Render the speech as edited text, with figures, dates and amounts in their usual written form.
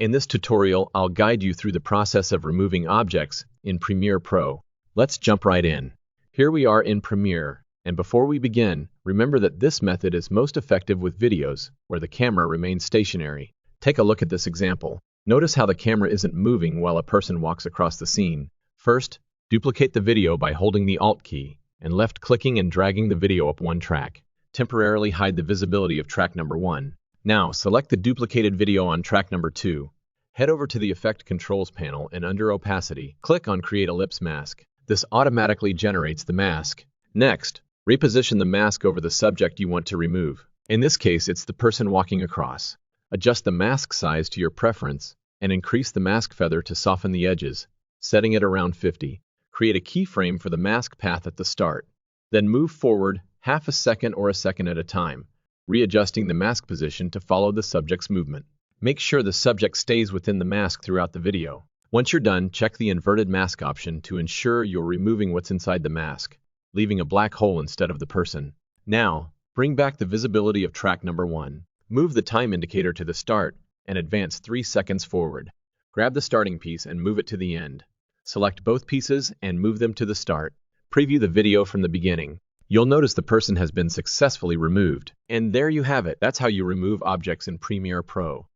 In this tutorial, I'll guide you through the process of removing objects in Premiere Pro. Let's jump right in. Here we are in Premiere, and before we begin, remember that this method is most effective with videos where the camera remains stationary. Take a look at this example. Notice how the camera isn't moving while a person walks across the scene. First, duplicate the video by holding the Alt key and left-clicking and dragging the video up one track. Temporarily hide the visibility of track number 1. Now, select the duplicated video on track number 2. Head over to the Effect Controls panel and under Opacity, click on Create Ellipse Mask. This automatically generates the mask. Next, reposition the mask over the subject you want to remove. In this case, it's the person walking across. Adjust the mask size to your preference and increase the mask feather to soften the edges, setting it around 50. Create a keyframe for the mask path at the start. Then move forward half a second or a second at a time, readjusting the mask position to follow the subject's movement. Make sure the subject stays within the mask throughout the video. Once you're done, check the inverted mask option to ensure you're removing what's inside the mask, leaving a black hole instead of the person. Now, bring back the visibility of track number 1. Move the time indicator to the start and advance 3 seconds forward. Grab the starting piece and move it to the end. Select both pieces and move them to the start. Preview the video from the beginning. You'll notice the person has been successfully removed. And there you have it. That's how you remove objects in Premiere Pro.